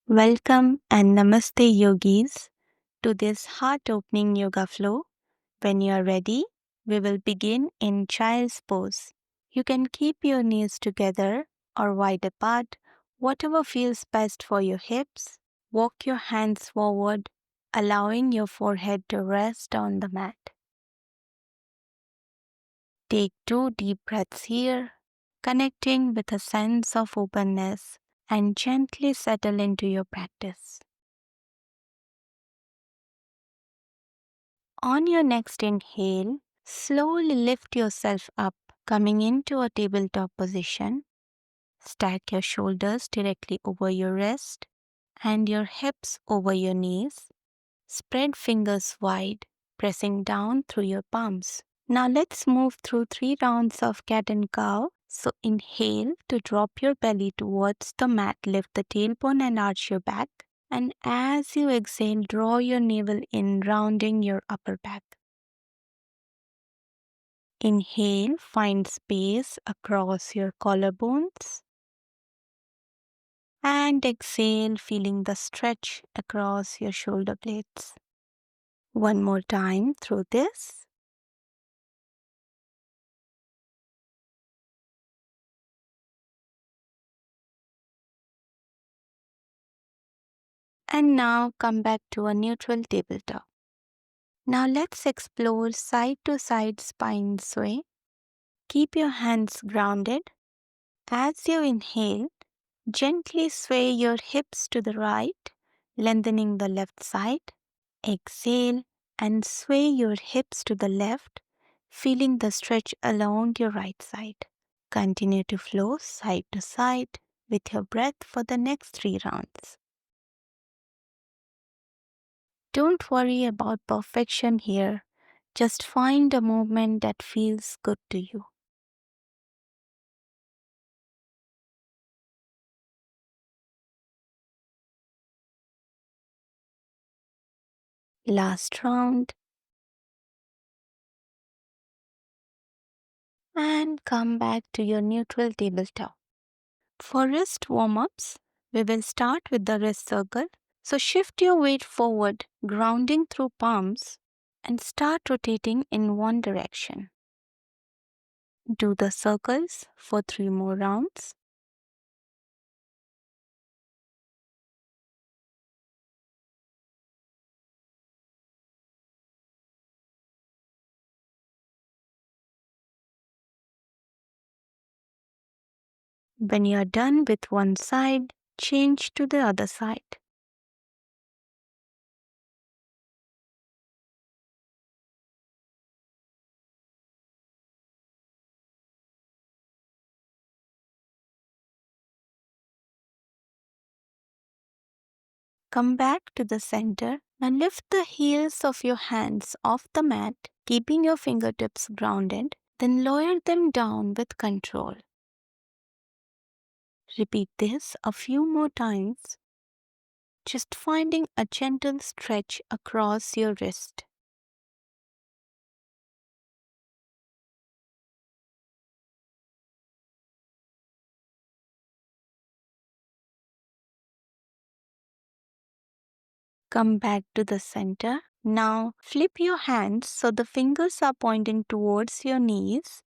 Welcome and Namaste Yogis to this heart opening yoga flow. When you are ready, we will begin in child's pose. You can keep your knees together or wide apart, whatever feels best for your hips. Walk your hands forward, allowing your forehead to rest on the mat. Take 2 deep breaths here, connecting with a sense of openness and gently settle into your practice. On your next inhale, slowly lift yourself up, coming into a tabletop position. Stack your shoulders directly over your wrist and your hips over your knees. Spread fingers wide, pressing down through your palms. Now let's move through 3 rounds of cat and cow. So inhale to drop your belly towards the mat, lift the tailbone and arch your back. And as you exhale, draw your navel in, rounding your upper back. Inhale, find space across your collarbones. And exhale, feeling the stretch across your shoulder blades. One more time through this. And now come back to a neutral tabletop. Now let's explore side to side spine sway. Keep your hands grounded. As you inhale, gently sway your hips to the right, lengthening the left side. Exhale and sway your hips to the left, feeling the stretch along your right side. Continue to flow side to side with your breath for the next 3 rounds. Don't worry about perfection here. Just find a movement that feels good to you. Last round. And come back to your neutral tabletop. For wrist warm-ups, we will start with the wrist circle. So shift your weight forward, grounding through palms, and start rotating in one direction. Do the circles for 3 more rounds. When you are done with one side, change to the other side. Come back to the center and lift the heels of your hands off the mat, keeping your fingertips grounded, then lower them down with control. Repeat this a few more times, just finding a gentle stretch across your wrist. Come back to the center. Now flip your hands so the fingers are pointing towards your knees.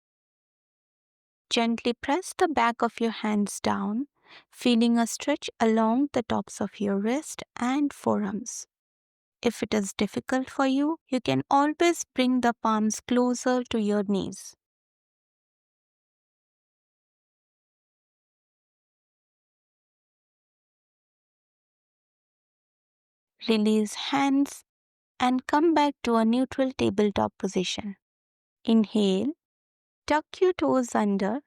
Gently press the back of your hands down, feeling a stretch along the tops of your wrist and forearms. If it is difficult for you, you can always bring the palms closer to your knees. Release hands and come back to a neutral tabletop position. Inhale, tuck your toes under,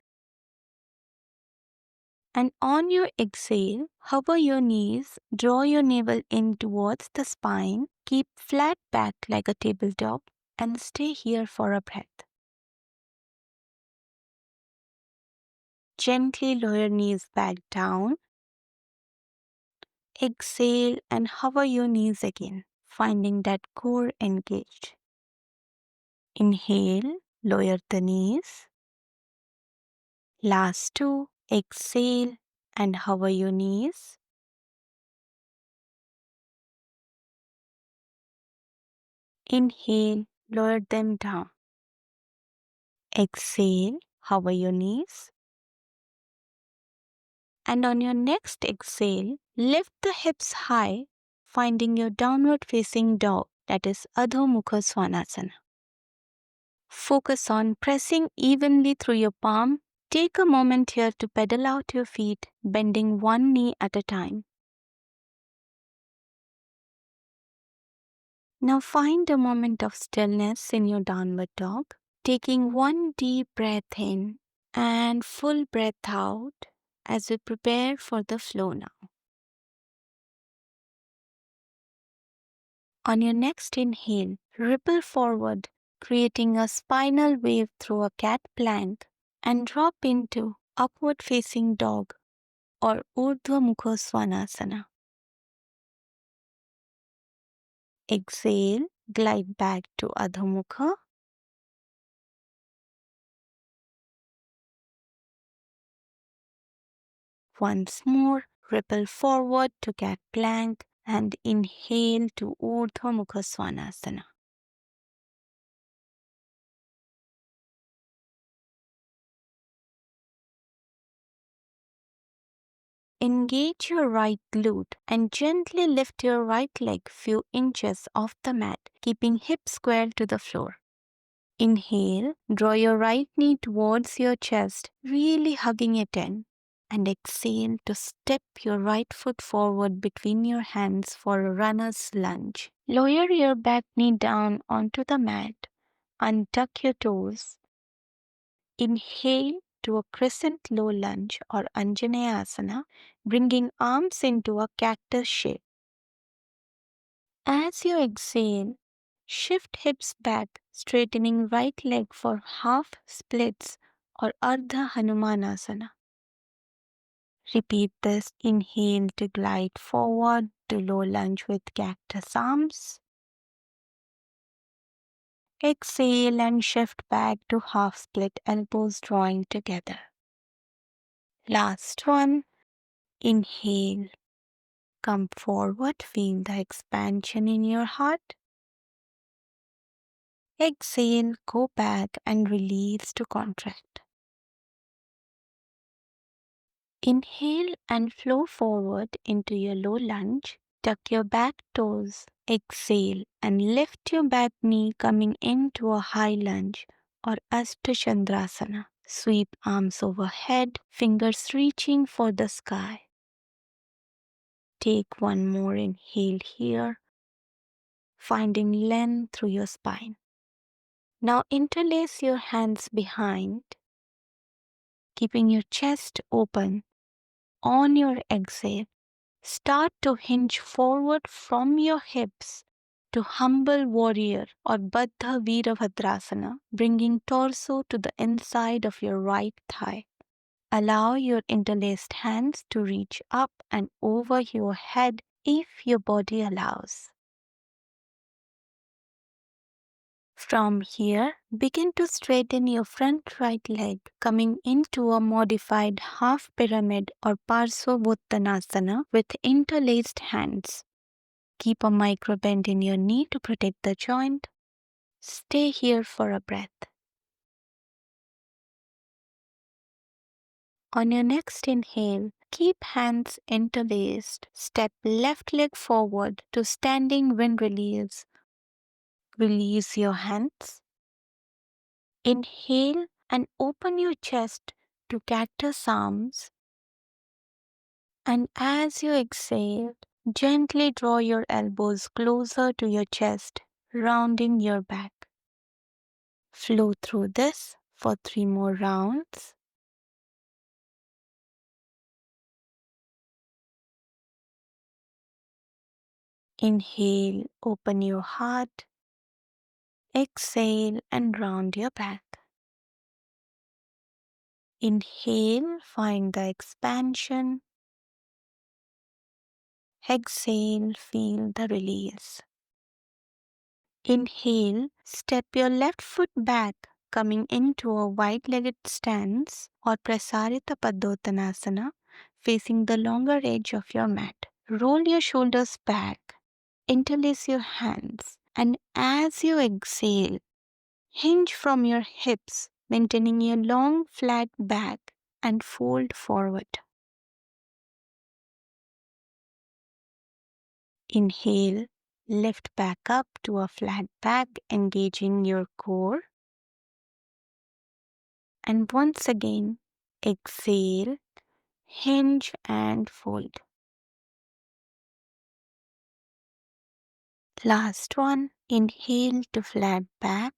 and on your exhale, hover your knees, draw your navel in towards the spine, keep flat back like a tabletop, and stay here for a breath. Gently lower knees back down. Exhale and hover your knees again, finding that core engaged. Inhale, lower the knees. Last 2, exhale and hover your knees. Inhale, lower them down. Exhale, hover your knees. And on your next exhale, lift the hips high, finding your downward facing dog, that is Adho Mukha Svanasana. Focus on pressing evenly through your palm. Take a moment here to pedal out your feet, bending one knee at a time. Now find a moment of stillness in your downward dog, taking one deep breath in and full breath out as we prepare for the flow now. On your next inhale, ripple forward, creating a spinal wave through a cat plank and drop into upward facing dog or Urdhva Mukha Svanasana. Exhale, glide back to Adho Mukha. Once more, ripple forward to cat plank and inhale to Urdhva Mukha Svanasana. Engage your right glute and gently lift your right leg few inches off the mat, keeping hips square to the floor. Inhale, draw your right knee towards your chest, really hugging it in. And exhale to step your right foot forward between your hands for a runner's lunge. Lower your back knee down onto the mat. Untuck your toes. Inhale to a crescent low lunge or Anjaneyasana, bringing arms into a cactus shape. As you exhale, shift hips back, straightening right leg for half splits or Ardha Hanumanasana. Repeat this. Inhale to glide forward to low lunge with cactus arms. Exhale and shift back to half split elbows drawing together. Last one. Inhale. Come forward. Feel the expansion in your heart. Exhale. Go back and release to contract. Inhale and flow forward into your low lunge. Tuck your back toes. Exhale and lift your back knee coming into a high lunge or Astachandrasana. Sweep arms overhead, fingers reaching for the sky. Take one more inhale here, finding length through your spine. Now interlace your hands behind, keeping your chest open. On your exhale, start to hinge forward from your hips to humble warrior or Baddha Virabhadrasana, bringing torso to the inside of your right thigh. Allow your interlaced hands to reach up and over your head if your body allows. From here, begin to straighten your front right leg, coming into a modified half pyramid or Parsvottanasana with interlaced hands. Keep a micro bend in your knee to protect the joint. Stay here for a breath. On your next inhale, keep hands interlaced. Step left leg forward to standing wind release. Release your hands. Inhale and open your chest to cactus arms. And as you exhale, gently draw your elbows closer to your chest, rounding your back. Flow through this for 3 more rounds. Inhale, open your heart. Exhale and round your back. Inhale, find the expansion. Exhale, feel the release. Inhale, step your left foot back, coming into a wide-legged stance or Prasarita Padottanasana, facing the longer edge of your mat. Roll your shoulders back, interlace your hands, And as you exhale, hinge from your hips, maintaining a long flat back and fold forward. Inhale, lift back up to a flat back, engaging your core. And once again, exhale, hinge and fold. Last one, inhale to flat back.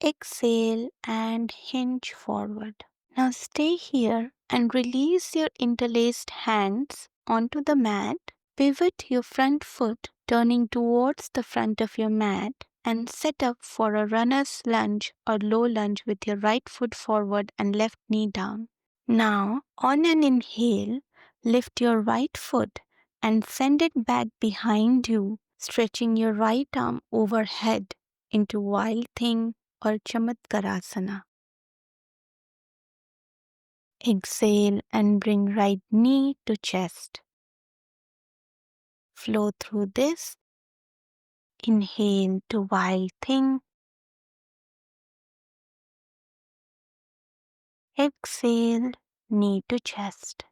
Exhale and hinge forward. Now stay here and release your interlaced hands onto the mat. Pivot your front foot, turning towards the front of your mat, and set up for a runner's lunge or low lunge with your right foot forward and left knee down. Now, on an inhale, lift your right foot and send it back behind you, stretching your right arm overhead into Wild Thing or Chamatkarasana. Exhale and bring right knee to chest. Flow through this. Inhale to Wild Thing. Exhale, knee to chest.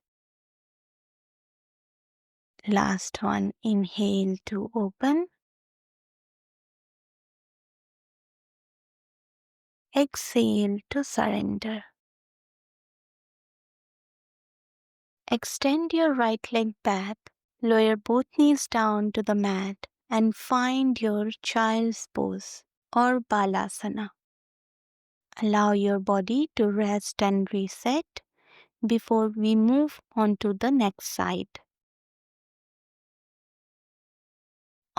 Last one, inhale to open. Exhale to surrender. Extend your right leg back, lower both knees down to the mat, and find your child's pose or balasana. Allow your body to rest and reset before we move on to the next side.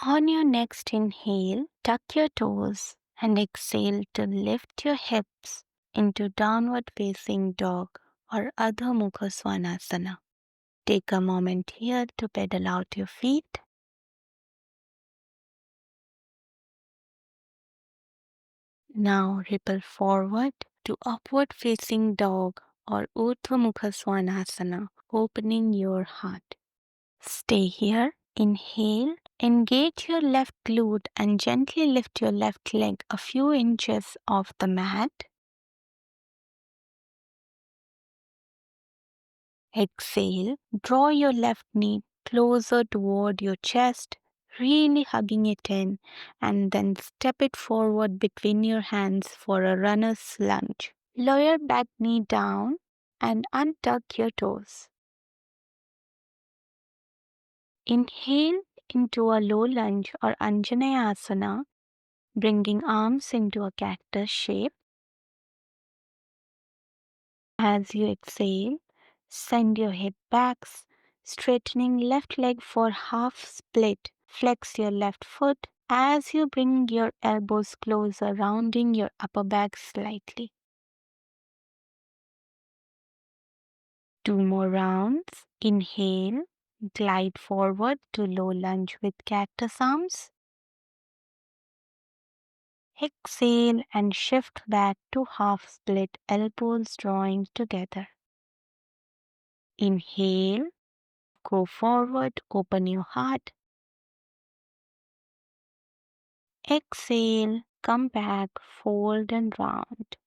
On your next inhale, tuck your toes and exhale to lift your hips into downward facing dog or Adho Mukha Svanasana. Take a moment here to pedal out your feet. Now ripple forward to upward facing dog or Urdhva Mukha Svanasana, opening your heart. Stay here. Inhale, engage your left glute and gently lift your left leg a few inches off the mat. Exhale, draw your left knee closer toward your chest, really hugging it in, and then step it forward between your hands for a runner's lunge. Lower back knee down and untuck your toes. Inhale into a low lunge or Anjaneyasana, bringing arms into a cactus shape. As you exhale, send your hip backs, straightening left leg for half split. Flex your left foot as you bring your elbows closer, rounding your upper back slightly. 2 more rounds. Inhale, glide forward to low lunge with cactus arms. Exhale and shift back to half split, elbows drawing together. Inhale, go forward, open your heart. Exhale, come back, fold and round.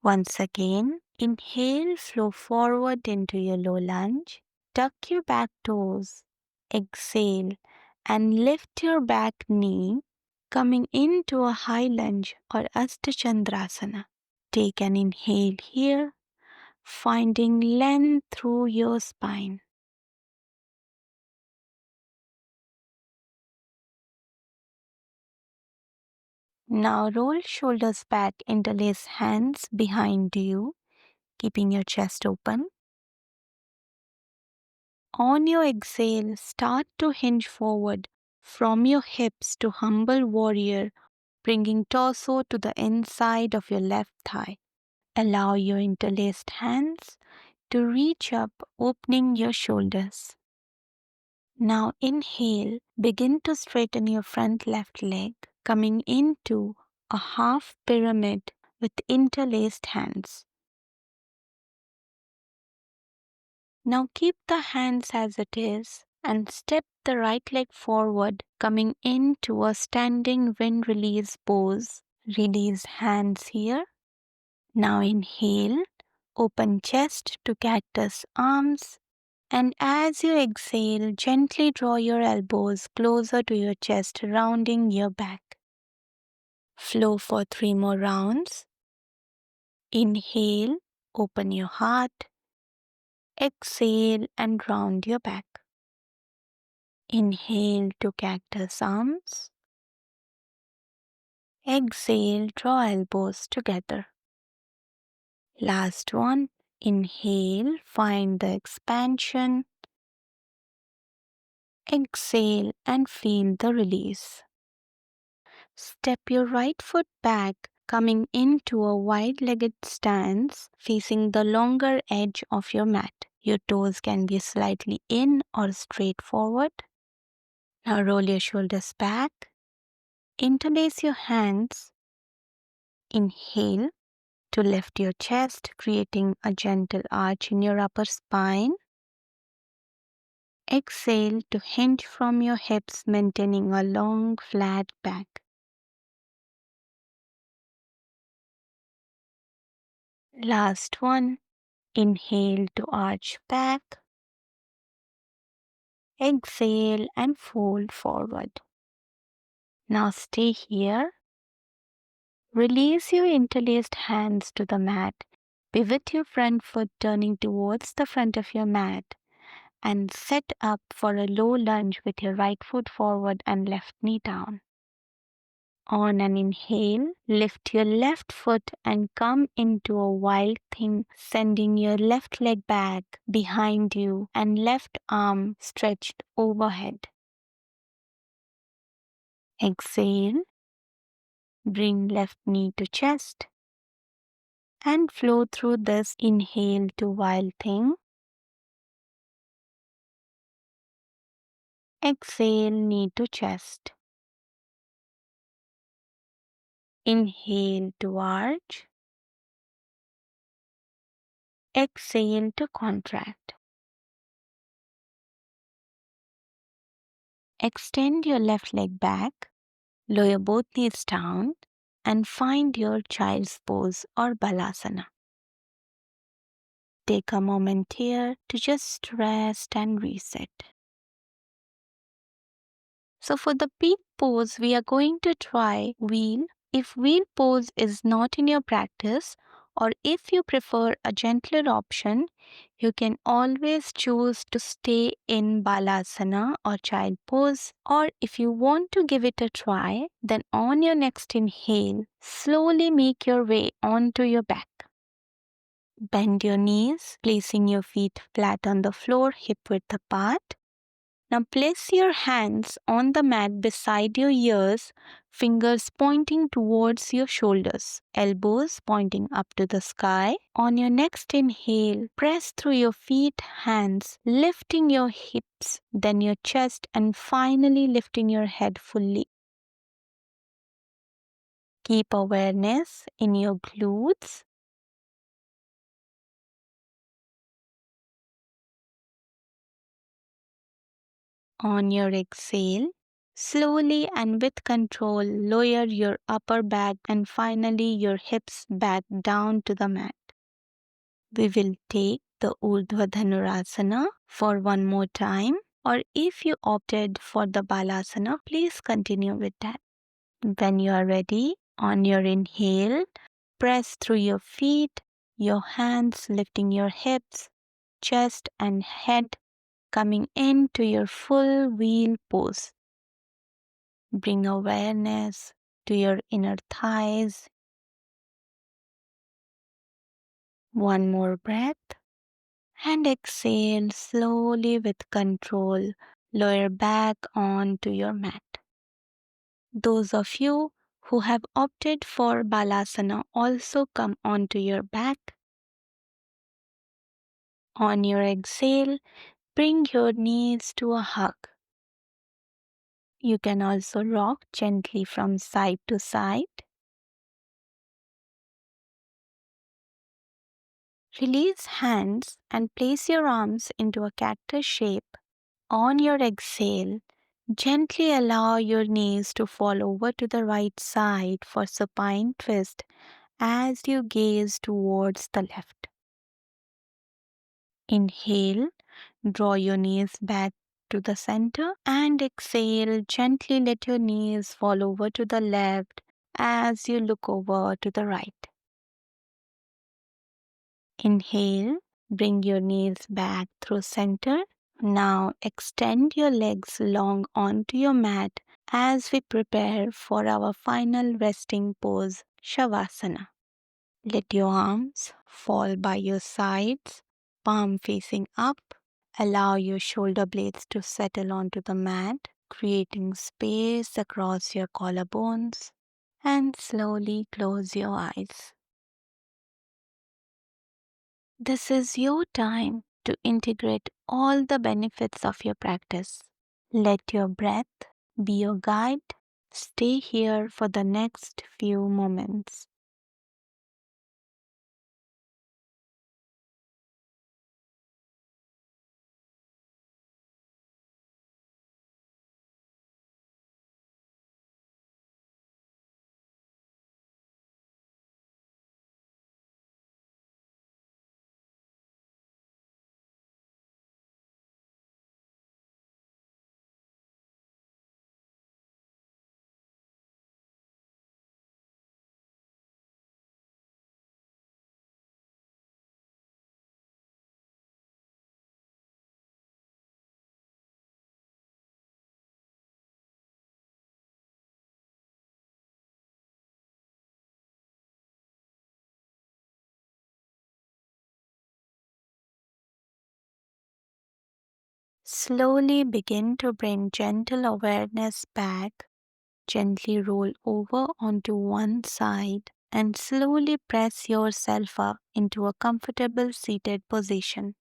Once again, inhale, flow forward into your low lunge. Tuck your back toes. Exhale and lift your back knee, coming into a high lunge or Astachandrasana. Take an inhale here, finding length through your spine. Now roll shoulders back, interlace hands behind you, keeping your chest open. On your exhale, start to hinge forward from your hips to humble warrior, bringing torso to the inside of your left thigh. Allow your interlaced hands to reach up, opening your shoulders. Now inhale, begin to straighten your front left leg, coming into a half pyramid with interlaced hands. Now keep the hands as it is, And step the right leg forward, coming into a standing wind release pose. Release hands here. Now inhale, open chest to cactus arms. And as you exhale, gently draw your elbows closer to your chest, rounding your back. Flow for 3 more rounds. Inhale, open your heart. Exhale and round your back. Inhale to cactus arms. Exhale, draw elbows together. Last one. Inhale, find the expansion. Exhale and feel the release. Step your right foot back, coming into a wide-legged stance facing the longer edge of your mat. Your toes can be slightly in or straight forward. Now roll your shoulders back. Interlace your hands. Inhale to lift your chest, creating a gentle arch in your upper spine. Exhale to hinge from your hips, maintaining a long, flat back. Last one. Inhale to arch back. Exhale and fold forward. Now stay here. Release your interlaced hands to the mat. Pivot your front foot, turning towards the front of your mat. And set up for a low lunge with your right foot forward and left knee down. On an inhale, lift your left foot and come into a wild thing, sending your left leg back behind you and left arm stretched overhead. Exhale, bring left knee to chest and flow through this inhale to wild thing. Exhale, knee to chest. Inhale to arch. Exhale to contract. Extend your left leg back, lower both knees down, and find your child's pose or balasana. Take a moment here to just rest and reset. So for the peak pose, we are going to try wheel. If wheel pose is not in your practice, or if you prefer a gentler option, you can always choose to stay in balasana or child pose. Or if you want to give it a try, then on your next inhale, slowly make your way onto your back. Bend your knees, placing your feet flat on the floor, hip width apart. Now place your hands on the mat beside your ears, fingers pointing towards your shoulders, elbows pointing up to the sky. On your next inhale, press through your feet, hands, lifting your hips, then your chest, and finally lifting your head fully. Keep awareness in your glutes. On your exhale, slowly and with control, lower your upper back and finally your hips back down to the mat. We will take the Urdhva Dhanurasana for one more time, or if you opted for the Balasana, please continue with that. When you are ready, on your inhale, press through your feet, your hands lifting your hips, chest and head, coming into your full wheel pose. Bring awareness to your inner thighs. One more breath. And exhale slowly with control. Lower back onto your mat. Those of you who have opted for Balasana also come onto your back. On your exhale, bring your knees to a hug. You can also rock gently from side to side. Release hands and place your arms into a cactus shape. On your exhale, gently allow your knees to fall over to the right side for supine twist as you gaze towards the left. Inhale, draw your knees back to the center and exhale, gently let your knees fall over to the left as you look over to the right. Inhale, bring your knees back through center. Now extend your legs long onto your mat as we prepare for our final resting pose, Shavasana. Let your arms fall by your sides, palm facing up. Allow your shoulder blades to settle onto the mat, creating space across your collarbones, and slowly close your eyes. This is your time to integrate all the benefits of your practice. Let your breath be your guide. Stay here for the next few moments. Slowly begin to bring gentle awareness back. Gently roll over onto one side and slowly press yourself up into a comfortable seated position.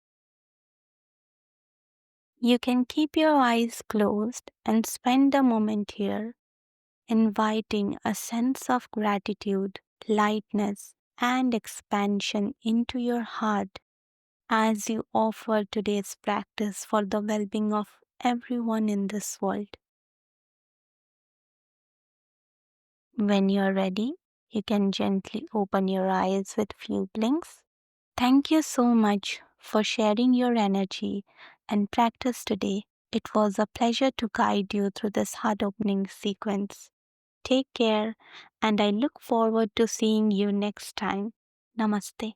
You can keep your eyes closed and spend a moment here, inviting a sense of gratitude, lightness, and expansion into your heart as you offer today's practice for the well being of everyone in this world. When you're ready, you can gently open your eyes with few blinks. Thank you so much for sharing your energy and practice today. It was a pleasure to guide you through this heart opening sequence. Take care, and I look forward to seeing you next time. Namaste.